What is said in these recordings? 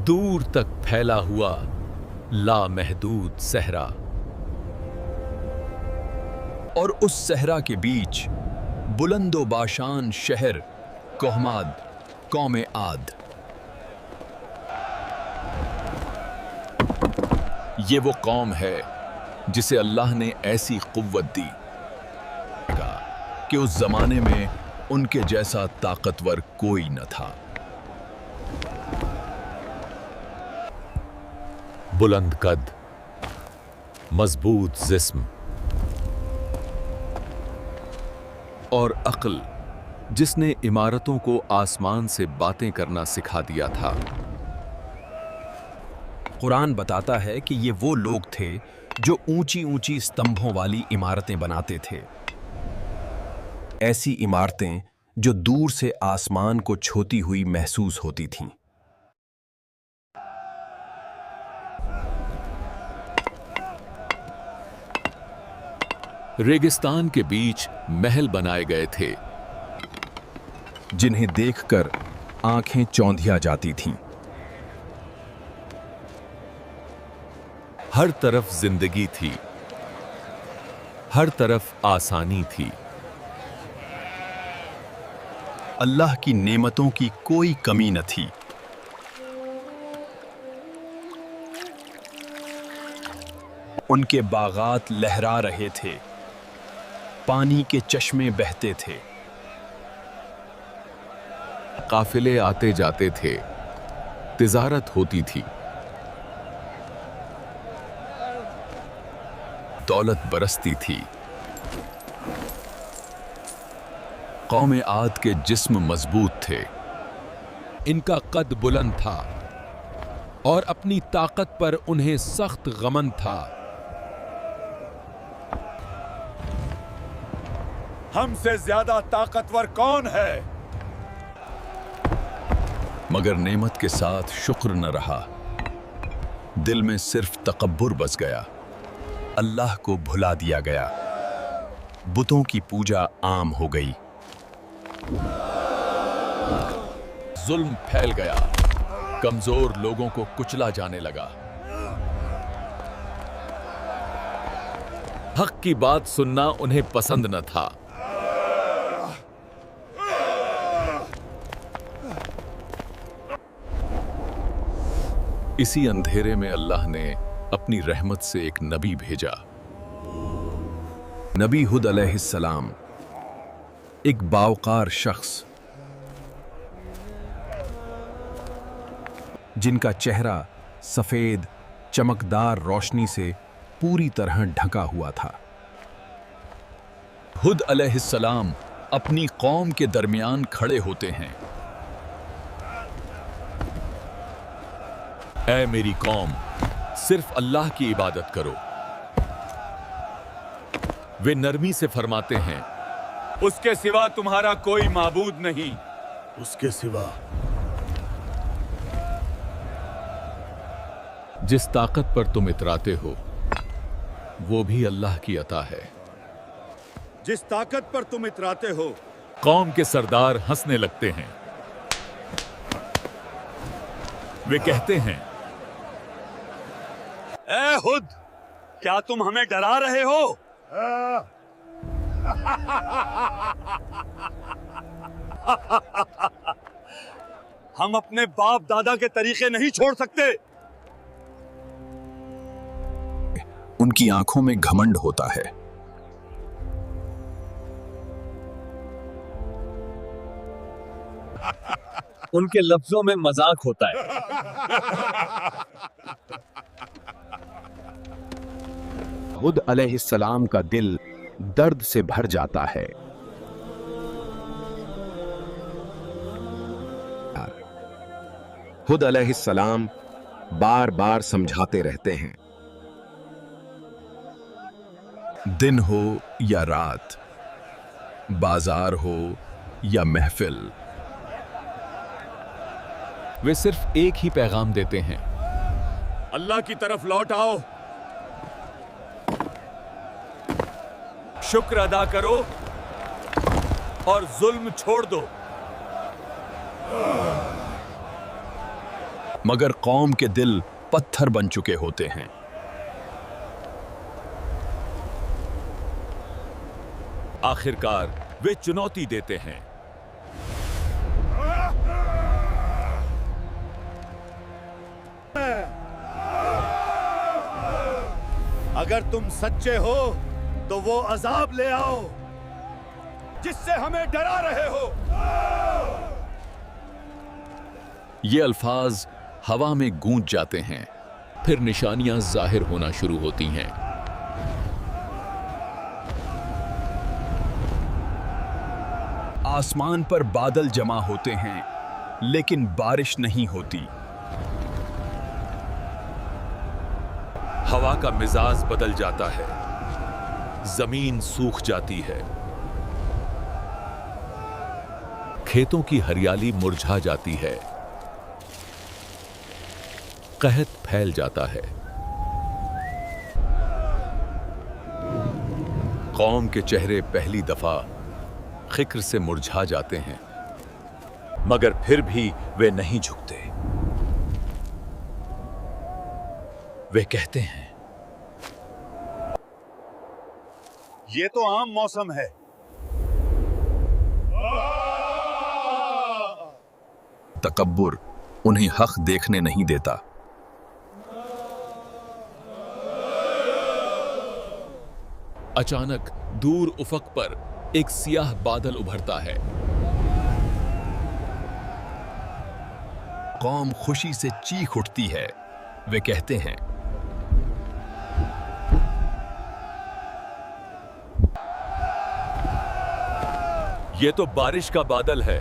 दूर तक फैला हुआ लामहदूद सहरा, और उस सहरा के बीच बुलंदो बाशान शहर कोहमाद, कौम आद। ये वो कौम है जिसे अल्लाह ने ऐसी कुव्वत दी कि उस जमाने में उनके जैसा ताकतवर कोई न था। बुलंद कद, मजबूत जिस्म और अक्ल, जिसने इमारतों को आसमान से बातें करना सिखा दिया था। कुरान बताता है कि ये वो लोग थे जो ऊंची ऊंची स्तंभों वाली इमारतें बनाते थे, ऐसी इमारतें जो दूर से आसमान को छूती हुई महसूस होती थीं। रेगिस्तान के बीच महल बनाए गए थे जिन्हें देखकर आंखें चौंधिया जाती थीं। हर तरफ जिंदगी थी, हर तरफ आसानी थी। अल्लाह की नेमतों की कोई कमी न थी। उनके बागात लहरा रहे थे, पानी के चश्मे बहते थे। काफिले आते जाते थे, तिजारत होती थी। दौलत बरसती थी। कौम आद के जिस्म मजबूत थे। इनका कद बुलंद था और अपनी ताकत पर उन्हें सख्त गमन था। हमसे ज्यादा ताकतवर कौन है? मगर नेमत के साथ शुक्र न रहा। दिल में सिर्फ तकब्बुर बस गया। अल्लाह को भुला दिया गया। बुतों की पूजा आम हो गई। जुल्म फैल गया, कमजोर लोगों को कुचला जाने लगा। हक की बात सुनना उन्हें पसंद न था। इसी अंधेरे में अल्लाह ने अपनी रहमत से एक नबी भेजा। नबी हुद अलैहिस्सलाम, एक बावकार शख्स जिनका चेहरा सफेद चमकदार रोशनी से पूरी तरह ढका हुआ था। हुद अलैहिस्सलाम अपनी कौम के दरमियान खड़े होते हैं। ऐ मेरी कौम, सिर्फ अल्लाह की इबादत करो। वे नरमी से फरमाते हैं, उसके सिवा तुम्हारा कोई माबूद नहीं। उसके सिवा जिस ताकत पर तुम इतराते हो वो भी अल्लाह की अता है। जिस ताकत पर तुम इतराते हो। कौम के सरदार हंसने लगते हैं। वे कहते हैं, ए हुद, क्या तुम हमें डरा रहे हो? हम अपने बाप दादा के तरीके नहीं छोड़ सकते। उनकी आंखों में घमंड होता है। उनके लफ्जों में मजाक होता है। हुद अलैहिस्सलाम का दिल दर्द से भर जाता है। हुद अलैहिस्सलाम बार बार समझाते रहते हैं। दिन हो या रात, बाजार हो या महफिल, वे सिर्फ एक ही पैगाम देते हैं, अल्लाह की तरफ लौट आओ, शुक्र अदा करो और जुल्म छोड़ दो। मगर कौम के दिल पत्थर बन चुके होते हैं। आखिरकार वे चुनौती देते हैं। अगर तुम सच्चे हो तो वो अजाब ले आओ जिससे हमें डरा रहे हो। ये अल्फाज हवा में गूंज जाते हैं। फिर निशानियां जाहिर होना शुरू होती हैं। आसमान पर बादल जमा होते हैं, लेकिन बारिश नहीं होती। हवा का मिजाज बदल जाता है, जमीन सूख जाती है, खेतों की हरियाली मुरझा जाती है, कहत फैल जाता है। कौम के चेहरे पहली दफा खिक्र से मुरझा जाते हैं, मगर फिर भी वे नहीं झुकते। वे कहते हैं, ये तो आम मौसम है। तकब्बुर उन्हें हक देखने नहीं देता। अचानक दूर उफक पर एक सियाह बादल उभरता है। कौम खुशी से चीख उठती है। वे कहते हैं, ये तो बारिश का बादल है।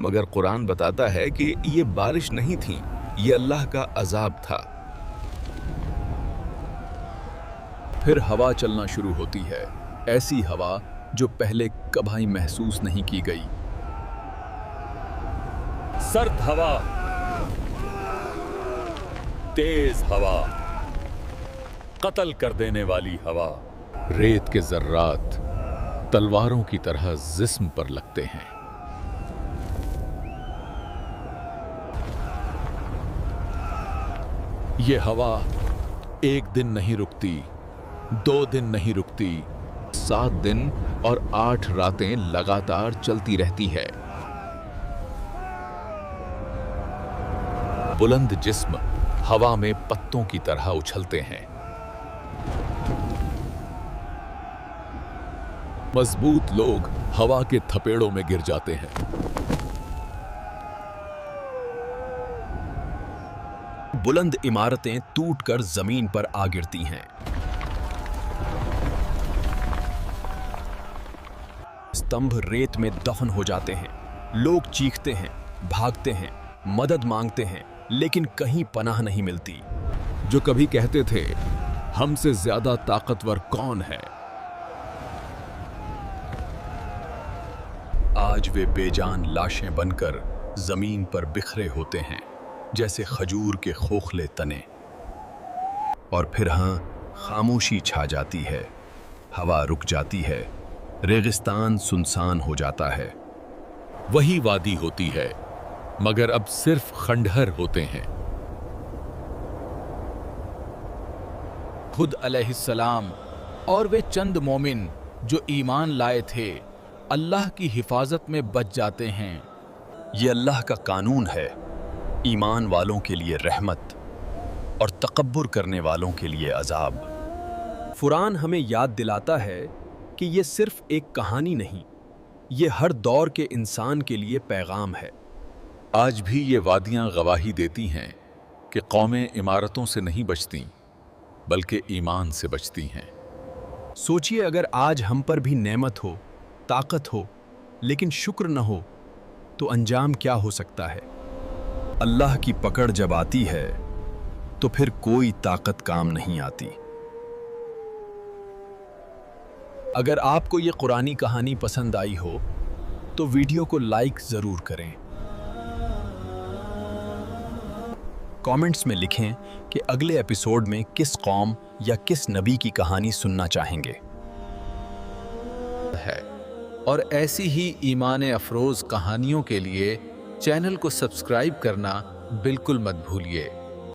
मगर कुरान बताता है कि ये बारिश नहीं थी, ये अल्लाह का अजाब था। फिर हवा चलना शुरू होती है, ऐसी हवा जो पहले कभी महसूस नहीं की गई। सर्द हवा, तेज हवा, कत्ल कर देने वाली हवा। रेत के जर्रात तलवारों की तरह जिस्म पर लगते हैं। ये हवा एक दिन नहीं रुकती, 2 दिन नहीं रुकती, 7 दिन और 8 रातें लगातार चलती रहती है। बुलंद जिस्म हवा में पत्तों की तरह उछलते हैं। मजबूत लोग हवा के थपेड़ों में गिर जाते हैं। बुलंद इमारतें टूटकर जमीन पर आ गिरती हैं। स्तंभ रेत में दफन हो जाते हैं। लोग चीखते हैं, भागते हैं, मदद मांगते हैं, लेकिन कहीं पनाह नहीं मिलती। जो कभी कहते थे हमसे ज्यादा ताकतवर कौन है, आज वे बेजान लाशें बनकर जमीन पर बिखरे होते हैं, जैसे खजूर के खोखले तने। और फिर खामोशी छा जाती है। हवा रुक जाती है। रेगिस्तान सुनसान हो जाता है। वही वादी होती है, मगर अब सिर्फ खंडहर होते हैं। खुद अलैहिस्सलाम और वे चंद मोमिन जो ईमान लाए थे, अल्लाह की हिफाजत में बच जाते हैं। ये अल्लाह का कानून है, ईमान वालों के लिए रहमत और तकब्बुर करने वालों के लिए अजाब। कुरान हमें याद दिलाता है कि ये सिर्फ एक कहानी नहीं, ये हर दौर के इंसान के लिए पैगाम है। आज भी ये वादियां गवाही देती हैं कि कौमें इमारतों से नहीं बचती, बल्कि ईमान से बचती हैं। सोचिए, अगर आज हम पर भी नेमत हो, ताकत हो, लेकिन शुक्र न हो, तो अंजाम क्या हो सकता है। अल्लाह की पकड़ जब आती है तो फिर कोई ताकत काम नहीं आती। अगर आपको ये कुरानी कहानी पसंद आई हो तो वीडियो को लाइक जरूर करें। कमेंट्स में लिखें कि अगले एपिसोड में किस कौम या किस नबी की कहानी सुनना चाहेंगे। है اور ایسی ہی ایمان افروز کہانیوں کے لیے چینل کو سبسکرائب کرنا بالکل مت بھولیے۔